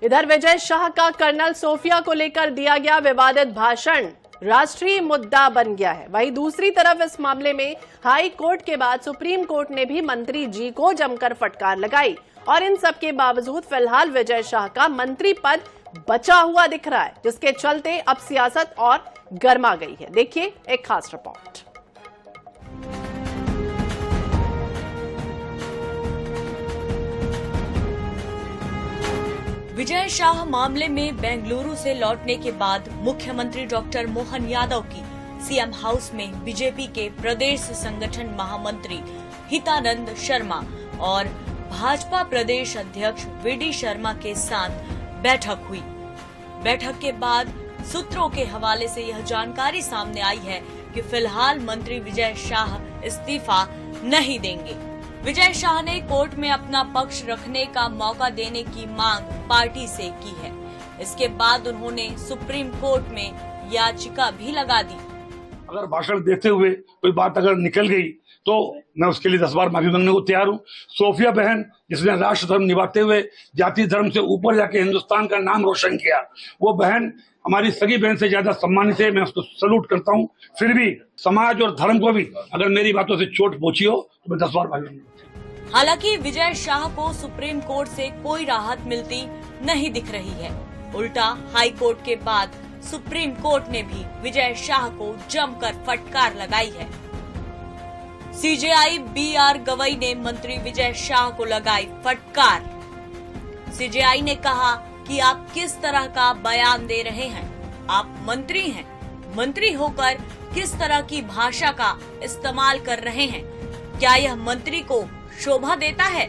इधर विजय शाह का colonel Sophia को लेकर दिया गया विवादित भाषण राष्ट्रीय मुद्दा बन गया है। वहीं दूसरी तरफ इस मामले में हाई कोर्ट के बाद सुप्रीम कोर्ट ने भी मंत्री जी को जमकर फटकार लगाई और इन सब के बावजूद फिलहाल विजय शाह का मंत्री पद बचा हुआ दिख रहा है, जिसके चलते अब सियासत और गर्मा गई है। देखिए एक खास रिपोर्ट। विजय शाह मामले में बेंगलुरु से लौटने के बाद मुख्यमंत्री डॉक्टर मोहन यादव की सीएम हाउस में बीजेपी के प्रदेश संगठन महामंत्री हितानंद शर्मा और भाजपा प्रदेश अध्यक्ष वीडी शर्मा के साथ बैठक हुई। बैठक के बाद सूत्रों के हवाले से यह जानकारी सामने आई है कि फिलहाल मंत्री विजय शाह इस्तीफा नहीं देंगे। विजय शाह ने कोर्ट में अपना पक्ष रखने का मौका देने की मांग पार्टी से की है। इसके बाद उन्होंने सुप्रीम कोर्ट में याचिका भी लगा दी। अगर भाषण देते हुए कोई बात अगर निकल गई तो मैं उसके लिए 10 बार माफी मांगने को तैयार हूँ। सोफिया बहन जिसने राष्ट्र धर्म निभाते हुए जाति धर्म से ऊपर जाके हिंदुस्तान का नाम रोशन किया, वो बहन हमारी सगी बहन से ज्यादा सम्मानित है। मैं उसको सलूट करता हूँ। फिर भी समाज और धर्म को भी अगर मेरी बातों से चोट पहुंची हो तो मैं 10 बार माफी मांगूंगा। हालांकि विजय शाह को सुप्रीम कोर्ट से कोई राहत मिलती नहीं दिख रही है। उल्टा हाई कोर्ट के बाद सुप्रीम कोर्ट ने भी विजय शाह को जमकर फटकार लगाई है। सीजेआई बीआर गवई ने मंत्री विजय शाह को लगाई फटकार। सीजेआई ने कहा कि आप किस तरह का बयान दे रहे हैं? आप मंत्री हैं, मंत्री होकर किस तरह की भाषा का इस्तेमाल कर रहे हैं? क्या यह मंत्री को शोभा देता है?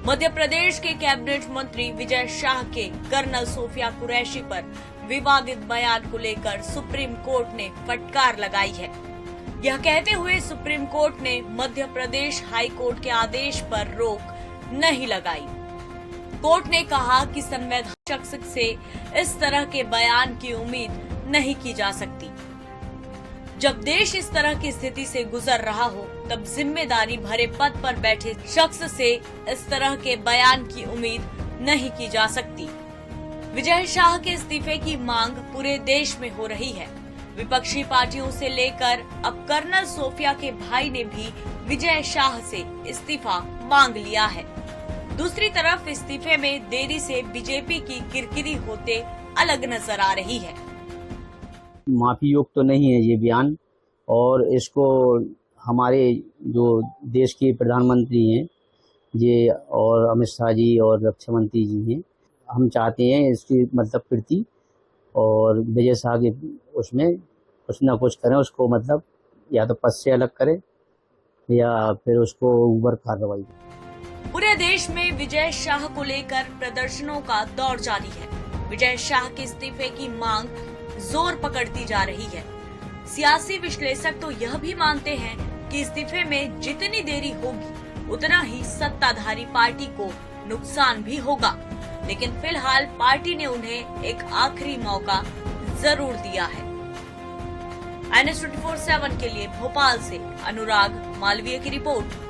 मध्य प्रदेश के कैबिनेट मंत्री विजय शाह के कर्नल सोफिया कुरैशी पर विवादित बयान को लेकर सुप्रीम कोर्ट ने फटकार लगाई है। यह कहते हुए सुप्रीम कोर्ट ने मध्य प्रदेश हाई कोर्ट के आदेश पर रोक नहीं लगाई। कोर्ट ने कहा कि संवैधानिक शख्स से इस तरह के बयान की उम्मीद नहीं की जा सकती। जब देश इस तरह की स्थिति से गुजर रहा हो, तब जिम्मेदारी भरे पद पर बैठे शख्स से इस तरह के बयान की उम्मीद नहीं की जा सकती। विजय शाह के इस्तीफे की मांग पूरे देश में हो रही है। विपक्षी पार्टियों से लेकर अब कर्नल सोफिया के भाई ने भी विजय शाह से इस्तीफा मांग लिया है। दूसरी तरफ इस्तीफे में देरी से बीजेपी की किरकिरी होते अलग नजर आ रही है। माफी योग्य तो नहीं है ये बयान, और इसको हमारे जो देश के प्रधानमंत्री हैं ये और अमित शाह जी और रक्षा मंत्री जी हैं, हम चाहते हैं इसकी मतलब कीर्ति और विजय शाह के उसमें कुछ ना कुछ करें, उसको मतलब या तो पद से अलग करें या फिर उसको ऊपर कार्रवाई। पूरे देश में विजय शाह को लेकर प्रदर्शनों का दौर जारी है। विजय शाह के इस्तीफे की मांग जोर पकड़ती जा रही है। सियासी विश्लेषक तो यह भी मानते हैं कि इस्तीफे में जितनी देरी होगी उतना ही सत्ताधारी पार्टी को नुकसान भी होगा, लेकिन फिलहाल पार्टी ने उन्हें एक आखिरी मौका जरूर दिया है। NS 24/7 के लिए भोपाल से अनुराग मालवीय की रिपोर्ट।